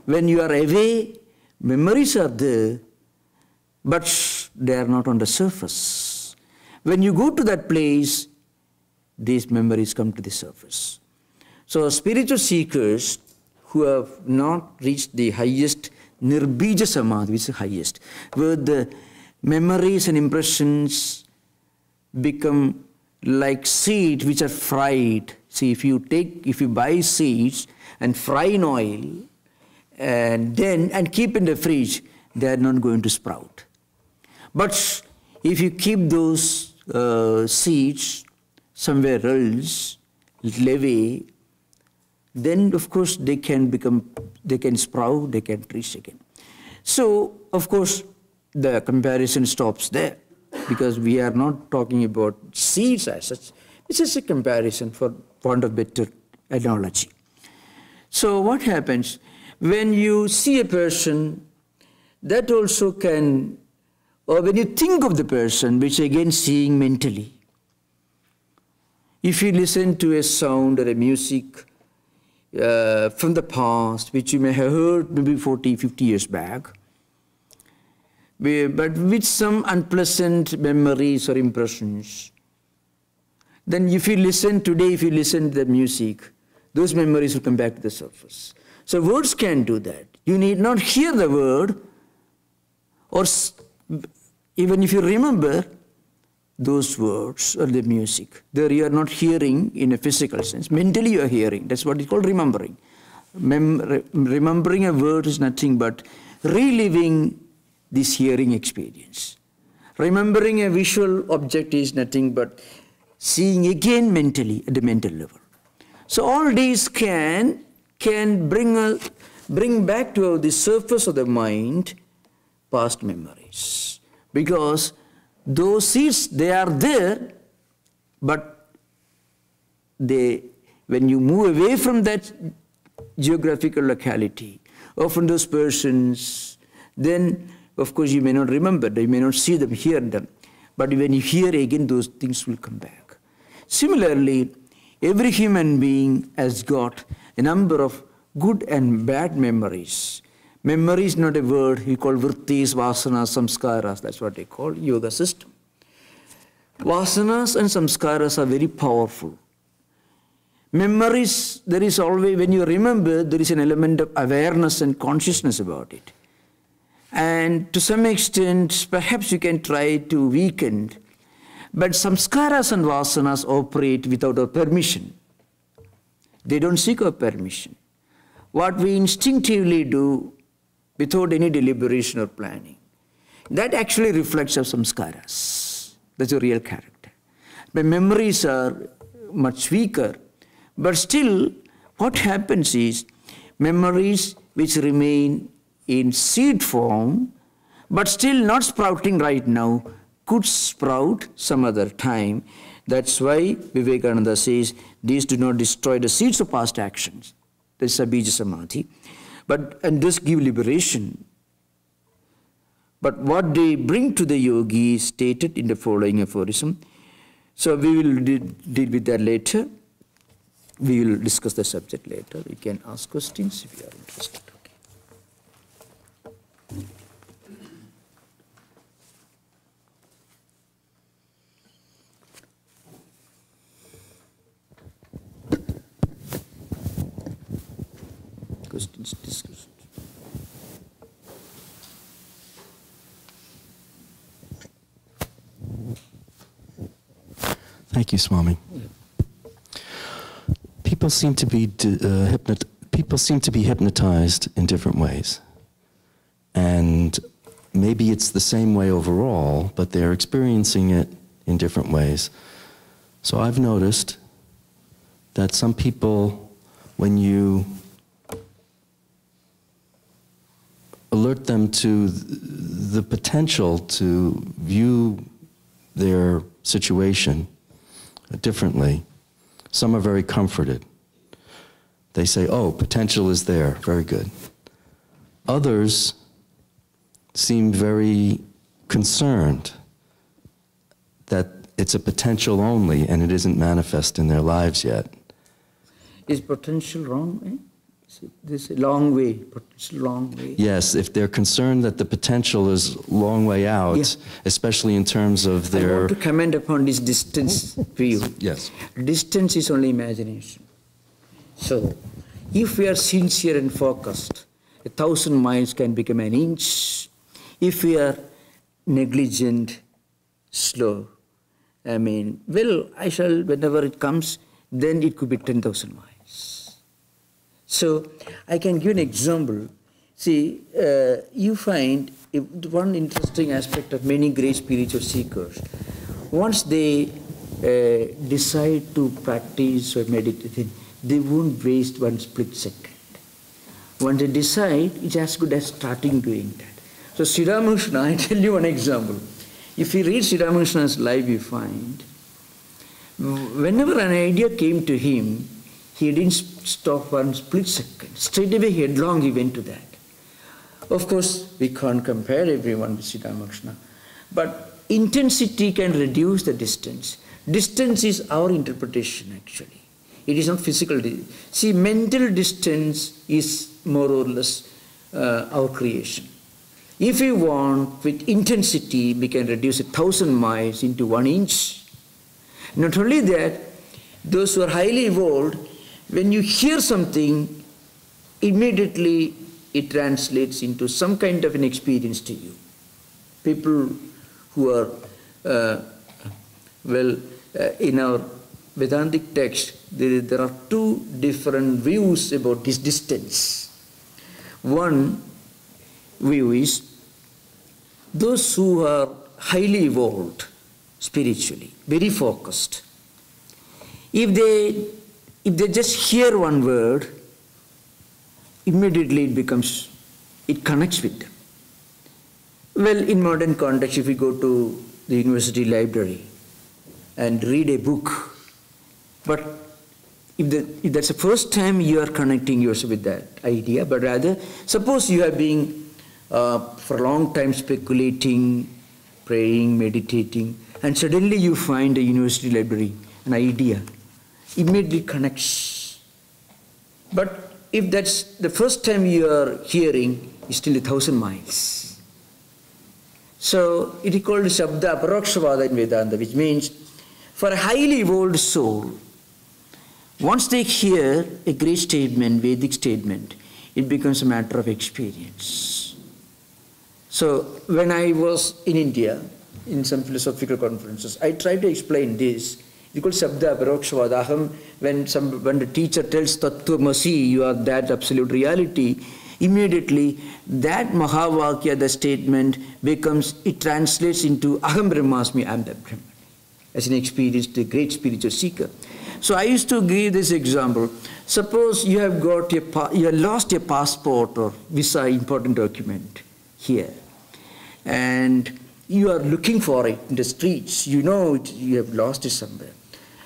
When you are away, memories are there, but they are not on the surface. When you go to that place, these memories come to the surface. So spiritual seekers who have not reached the highest Nirvitarka-Samadhi, which is the highest, where the memories and impressions become like seeds which are fried. See, if you buy seeds and fry in oil and keep in the fridge, they are not going to sprout. But if you keep those seeds somewhere else, little away, then of course they can sprout, they can reach again. So of course the comparison stops there, because we are not talking about seeds as such. It's just a comparison for want of better analogy. So what happens when you see a person, that also can, or when you think of the person, which again seeing mentally. If you listen to a sound or a music from the past, which you may have heard maybe 40, 50 years back, but with some unpleasant memories or impressions, then if you listen today, if you listen to the music, those memories will come back to the surface. So words can do that. You need not hear the word, or even if you remember those words or the music, there you are not hearing in a physical sense. Mentally you are hearing. That's what is called remembering. Remembering a word is nothing but reliving this hearing experience. Remembering a visual object is nothing but seeing again mentally at the mental level. So all these can bring back to the surface of the mind past memories, because those seeds, they are there, but when you move away from that geographical locality or from those persons, then of course you may not remember them, you may not see them, hear them, but when you hear again, those things will come back. Similarly, every human being has got a number of good and bad memories. Memory is not a word, we call vrittis, vasanas, samskaras, that's what they call yoga system. Vasanas and samskaras are very powerful. Memories, there is always, when you remember, there is an element of awareness and consciousness about it. And to some extent, perhaps you can try to weaken, but samskaras and vasanas operate without our permission. They don't seek our permission. What we instinctively do, without any deliberation or planning, that actually reflects our samskaras. That's a real character. The memories are much weaker, but still what happens is memories which remain in seed form, but still not sprouting right now, could sprout some other time. That's why Vivekananda says these do not destroy the seeds of past actions. That's Sabhija-Samadhi. And thus give liberation. But what they bring to the yogi is stated in the following aphorism. So we will deal with that later. We will discuss the subject later. You can ask questions if you are interested. Okay. Questions, discussions. Thank you, Swami. People seem to be hypnotized in different ways, and maybe it's the same way overall, but they're experiencing it in different ways. So I've noticed that some people, when you alert them to the potential to view their situation differently, some are very comforted. They say, oh, potential is there, very good. Others seem very concerned that it's a potential only and it isn't manifest in their lives yet. Is potential wrong? Eh? This is a long way, potential long way. Yes, if they're concerned that the potential is a long way out, yeah, especially in terms of their... I want to comment upon this distance view. Yes. Distance is only imagination. So, if we are sincere and focused, 1,000 miles can become an inch. If we are negligent, slow, I shall, whenever it comes, then it could be 10,000 miles. So, I can give an example. See, you find one interesting aspect of many great spiritual seekers. Once they decide to practice or meditate, they won't waste one split second. Once they decide, it's as good as starting doing that. So Sri Ramakrishna, I tell you one example. If you read Sri Ramakrishna's life, you find, whenever an idea came to him, he didn't stop one split second. Straight away, headlong, he went to that. Of course, we can't compare everyone with Sri Ramakrishna, but intensity can reduce the distance. Distance is our interpretation, actually. It is not physical. See, mental distance is more or less our creation. If we want, with intensity, we can reduce 1,000 miles into 1 inch. Not only that, those who are highly evolved, when you hear something, immediately it translates into some kind of an experience to you. People who are, in our Vedantic text, there are two different views about this distance. One view is those who are highly evolved spiritually, very focused. If they just hear one word, immediately it connects with them. Well, in modern context, if we go to the university library and read a book, but if that's the first time you are connecting yourself with that idea, but rather, suppose you have been for a long time speculating, praying, meditating, and suddenly you find a university library, an idea, immediately connects. But if that's the first time you are hearing, it's still 1,000 miles. So it is called Shabda Parokshvada in Vedanta, which means for a highly evolved soul, once they hear a great statement, Vedic statement, it becomes a matter of experience. So when I was in India, in some philosophical conferences, I tried to explain this. It's called Shabda Parokshvada. When the teacher tells Tattwamasi, you are that absolute reality, immediately that Mahavakya, the statement, it translates into Aham Brahmasmi, I am the Brahman, as an experience, the great spiritual seeker. So I used to give this example. Suppose you have lost your passport or visa, important document here, and you are looking for it in the streets. You know you have lost it somewhere.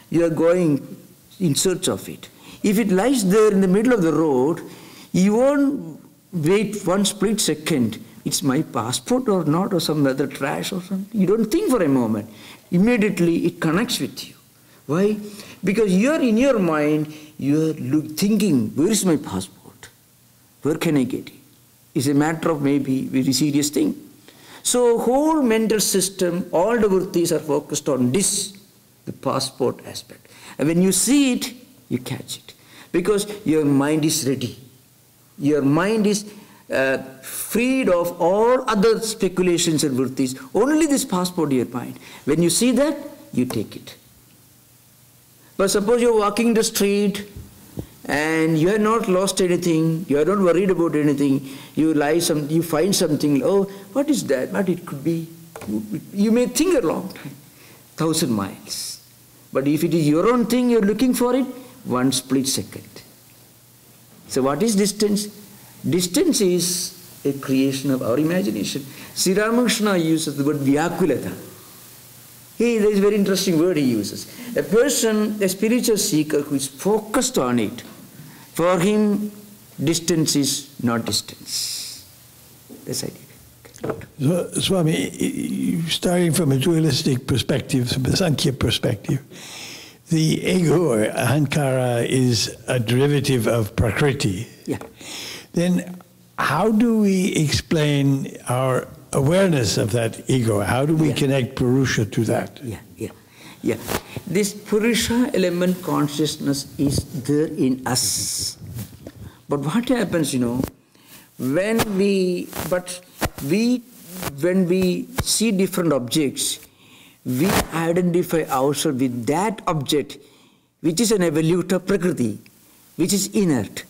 You are going in search of it. If it lies there in the middle of the road, you won't wait one split second. It's my passport or not, or some other trash or something. You don't think for a moment. Immediately it connects with you. Why? Because you are in your mind, you are thinking, where is my passport? Where can I get it? It's a matter of maybe very serious thing. So whole mental system, all the vrittis are focused on this, the passport aspect. And when you see it, you catch it. Because your mind is ready. Your mind is freed of all other speculations and vrittis. Only this passport in your mind. When you see that, you take it. But suppose you're walking the street and you have not lost anything, you are not worried about anything, you find something, oh, what is that? What it could be? You may think a long time, 1,000 miles. But if it is your own thing, you're looking for it, one split second. So what is distance? Distance is a creation of our imagination. Sri Ramakrishna uses the word vyakulata. There is a very interesting word he uses. A person, a spiritual seeker who is focused on it, for him, distance is not distance. That's the idea. So, Swami, starting from a dualistic perspective, from a Samkhya perspective, the ego or ahankara is a derivative of prakriti. Yeah. Then how do we explain our awareness of that ego? How do we connect Purusa to that? Yeah. This Purusa element consciousness is there in us. But what happens, when we see different objects, we identify ourselves with that object, which is an evolute of Prakriti, which is inert.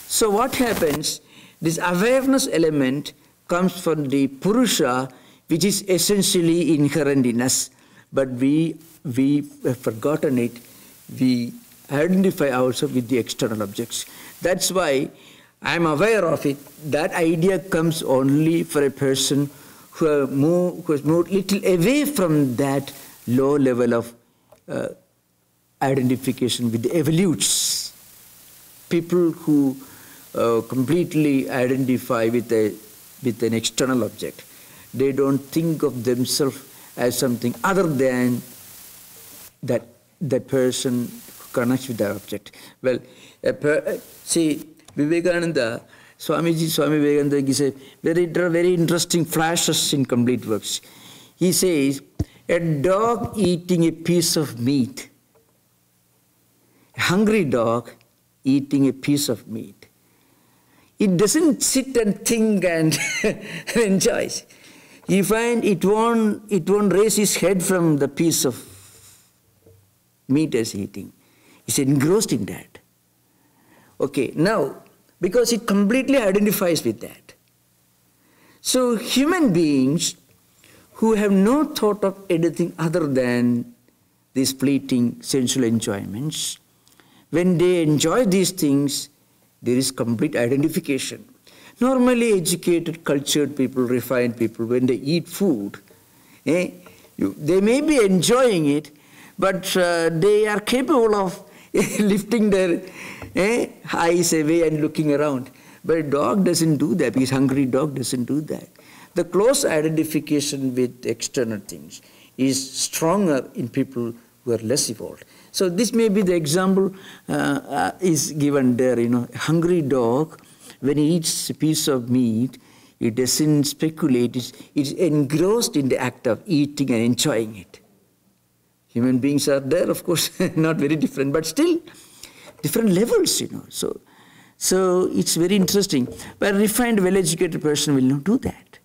So what happens, this awareness element comes from the Purusa, which is essentially inherent in us, but we have forgotten it. We identify ourselves with the external objects. That's why I'm aware of it. That idea comes only for a person who has moved little away from that low level of identification with the evolutes. People who completely identify with an external object. They don't think of themselves as something other than that person who connects with that object. Well, see, Vivekananda, Swami Vivekananda gives a very interesting flashes in complete works. He says, a dog eating a piece of meat, a hungry dog eating a piece of meat, it doesn't sit and think and enjoys. You find it won't raise his head from the piece of meat as eating. It's engrossed in that. Okay, now, because it completely identifies with that. So human beings who have no thought of anything other than these fleeting sensual enjoyments, when they enjoy these things, there is complete identification. Normally educated, cultured people, refined people, when they eat food, they may be enjoying it, but they are capable of lifting their eyes away and looking around. But a dog doesn't do that, because hungry dog doesn't do that. The close identification with external things is stronger in people who are less evolved. So this may be the example is given there, a hungry dog, when he eats a piece of meat, it doesn't speculate, it's engrossed in the act of eating and enjoying it. Human beings are there, of course, not very different, but still different levels, So it's very interesting. But a refined, well-educated person will not do that.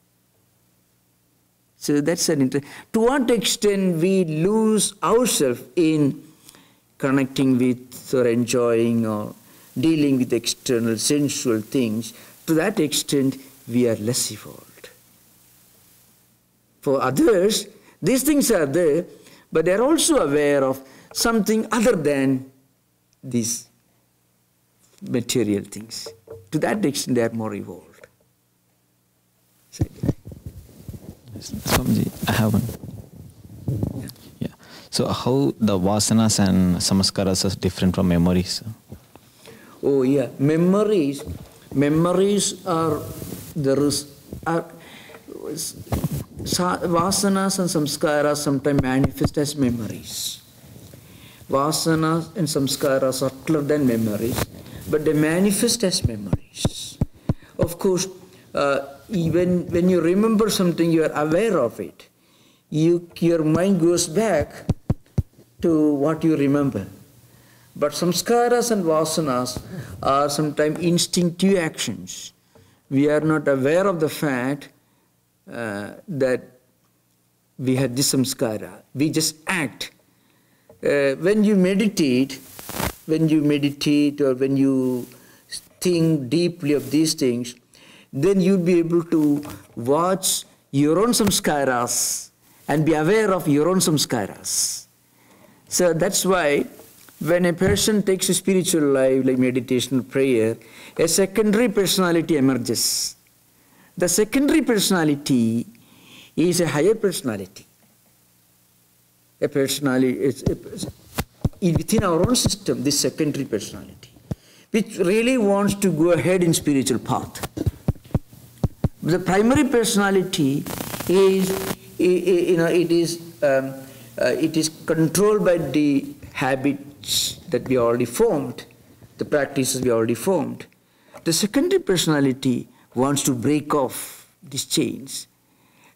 So that's an interest. To what extent we lose ourselves in connecting with or enjoying or dealing with external sensual things, to that extent we are less evolved. For others, these things are there, but they are also aware of something other than these material things. To that extent they are more evolved. Swamiji, I have one. Yeah. So how the vasanas and samskaras are different from memories? Oh yeah, memories are vasanas and samskaras sometimes manifest as memories. Vasanas and samskaras are clearer than memories, but they manifest as memories. Of course, even when you remember something, you are aware of it. Your mind goes back to what you remember. But samskaras and vasanas are sometimes instinctive actions. We are not aware of the fact that we had this samskara. We just act. When you meditate or when you think deeply of these things, then you'll be able to watch your own samskaras and be aware of your own samskaras. So that's why when a person takes a spiritual life like meditation or prayer, a secondary personality emerges. The secondary personality is a higher personality. A personality is within our own system, this secondary personality, which really wants to go ahead in spiritual path. The primary personality is, it is controlled by the habits that we already formed, the practices we already formed. The secondary personality wants to break off these chains.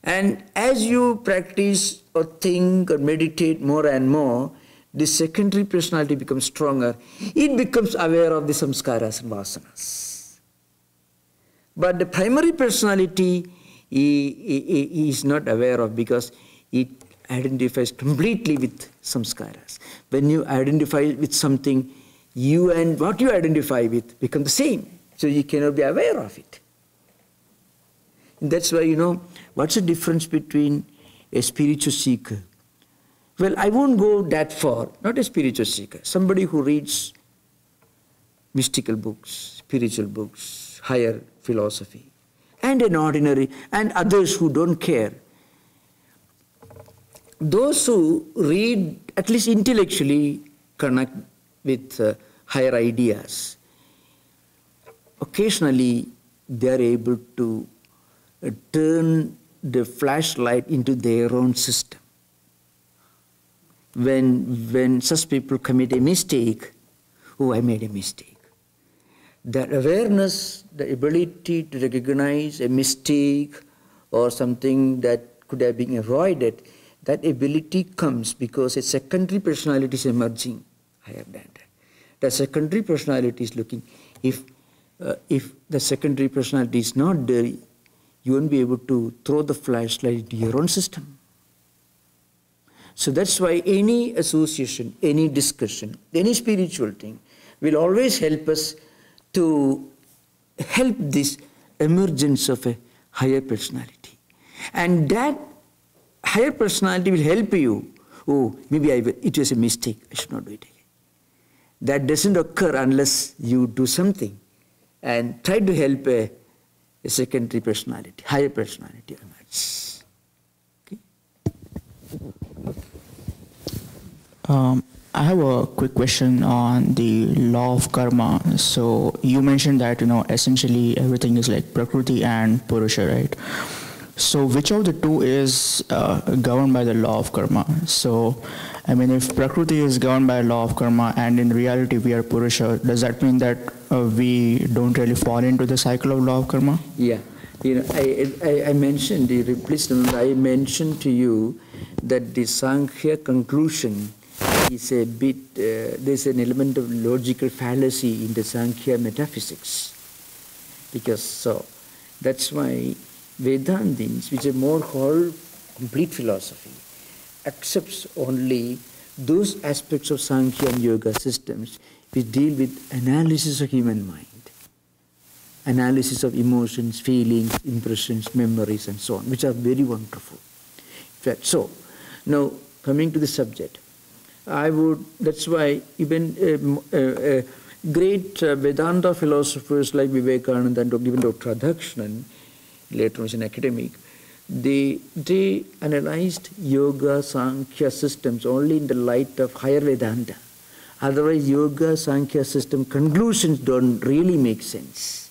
And as you practice or think or meditate more and more, the secondary personality becomes stronger. It becomes aware of the samskaras and vasanas. But the primary personality is not aware of, because it identifies completely with samskaras. When you identify with something, you and what you identify with become the same. So you cannot be aware of it. And that's why, what's the difference between a spiritual seeker Well, I won't go that far, not a spiritual seeker, somebody who reads mystical books, spiritual books, higher philosophy, and an ordinary, and others who don't care. Those who read, at least intellectually, connect with higher ideas, occasionally they are able to turn the flashlight into their own system. When such people commit a mistake, oh, I made a mistake. That awareness, the ability to recognize a mistake or something that could have been avoided, that ability comes because a secondary personality is emerging higher than that. The secondary personality is looking. If the secondary personality is not there, you won't be able to throw the flashlight into your own system. So that's why any association, any discussion, any spiritual thing will always help us to help this emergence of a higher personality. And that higher personality will help you. Oh, maybe it was a mistake, I should not do it again. That doesn't occur unless you do something and try to help a secondary personality, higher personality emerge. I have a quick question on the law of karma. So you mentioned that, essentially everything is like Prakriti and Purusa, right? So which of the two is governed by the law of karma? So, I mean, if Prakriti is governed by law of karma and in reality we are Purusa, does that mean that we don't really fall into the cycle of law of karma? Yeah. I mentioned, please remember, I mentioned to you that the Samkhya conclusion is a bit, there's an element of logical fallacy in the Samkhya metaphysics. Because so, that's why Vedantins, which are more whole, complete philosophy, accepts only those aspects of Samkhya and Yoga systems which deal with analysis of human mind, analysis of emotions, feelings, impressions, memories, and so on, which are very wonderful. In fact, so, now coming to the subject, that's why even great Vedanta philosophers like Vivekananda and even Dr. Adhakshanan, later on as an academic, they analyzed Yoga, Samkhya systems only in the light of higher Vedanta. Otherwise, Yoga, Samkhya system conclusions don't really make sense.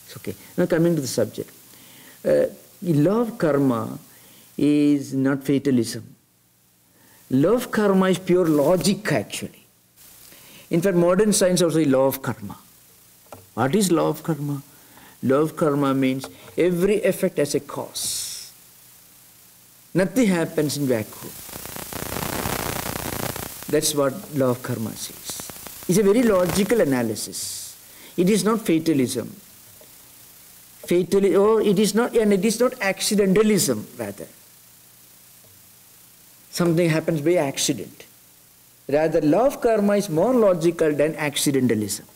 It's okay. Now coming to the subject. Law of karma is not fatalism. Law of karma is pure logic actually. In fact, modern science also is law of karma. What is law of karma? Law of karma means every effect has a cause. Nothing happens in vacuum. That's what law of karma says. It's a very logical analysis. It is not fatalism. It is not accidentalism rather. Something happens by accident. Rather, law of karma is more logical than accidentalism,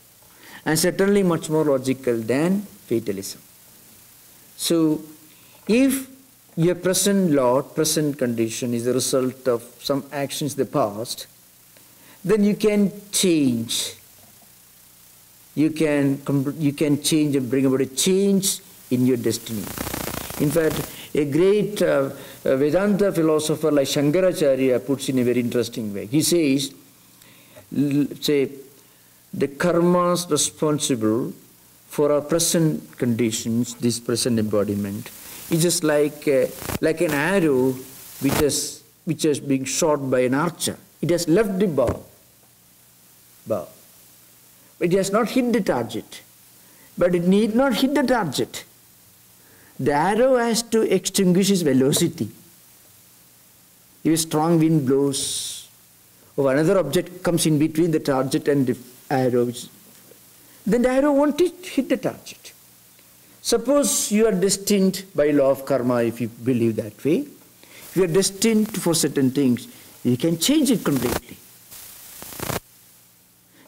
and certainly much more logical than fatalism. So, if your present lot, present condition is the result of some actions in the past, then you can change. You can change and bring about a change in your destiny. In fact, a great Vedanta philosopher like Shankaracharya puts in a very interesting way. He says, the karmas responsible for our present conditions, this present embodiment, is just like an arrow which has been shot by an archer. It has left the bow. But it has not hit the target. But it need not hit the target. The arrow has to extinguish its velocity. If a strong wind blows, or another object comes in between the target and the arrow, then the arrow won't hit the target. Suppose you are destined by law of karma, if you believe that way. If you are destined for certain things, you can change it completely.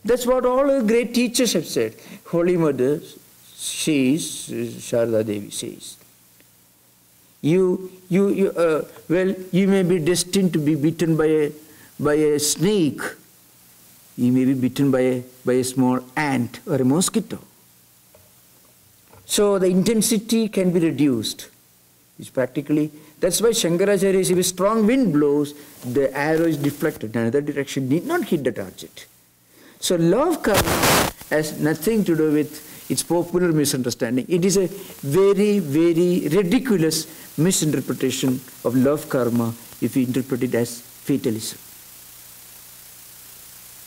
That's what all the great teachers have said. Holy Mother says, Sharda Devi says, Well, you may be destined to be bitten by a snake. You may be bitten by a small ant or a mosquito. So the intensity can be reduced. It's practically, that's why Shankaracharya says if a strong wind blows, the arrow is deflected in another direction, need not hit the target. So law of karma has nothing to do with its popular misunderstanding. It is a very, very ridiculous misinterpretation of law of karma if you interpret it as fatalism.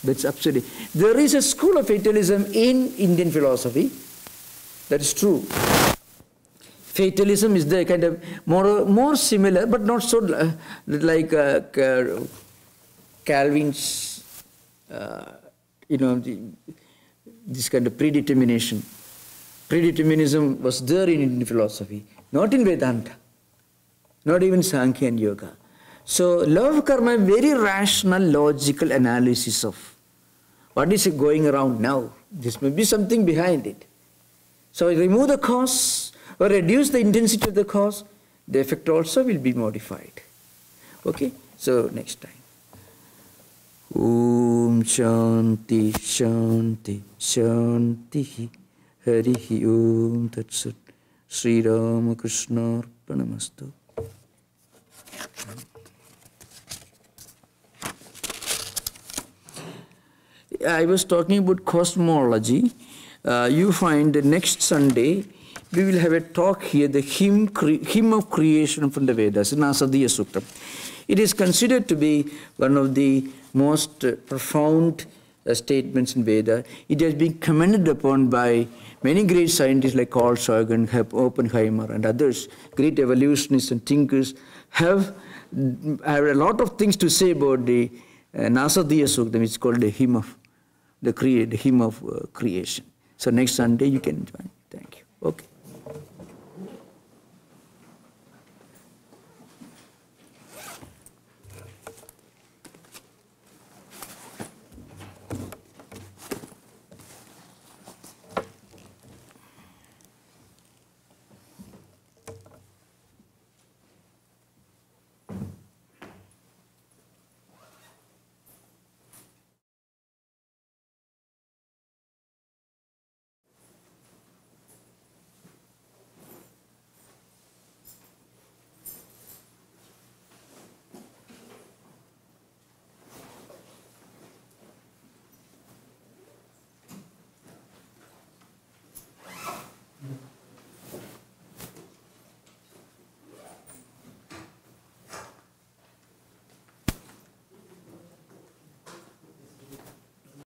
That's absolutely. There is a school of fatalism in Indian philosophy. That is true. Fatalism is the kind of more similar, but not so like Calvin's, this kind of predetermination. Predeterminism was there in Indian philosophy, not in Vedanta, not even Samkhya and Yoga. So law of karma, very rational, logical analysis of what is going around now. This may be something behind it. So remove the cause or reduce the intensity of the cause, the effect also will be modified. Okay, so next time. Om Shanti Shanti Shanti Harihi Om Tat Sat Sri Ramakrishna Arpanamastu. I was talking about cosmology. You find the next Sunday we will have a talk here, the hymn of creation from the Vedas, Nasadhiya Sukta. It is considered to be one of the most profound statements in Veda. It has been commented upon by many great scientists like Carl Sagan, Oppenheimer, and others. Great evolutionists and thinkers have a lot of things to say about the Nasadhiya Sukta. It's called the hymn of the hymn of creation. So next Sunday you can join. Thank you. Okay.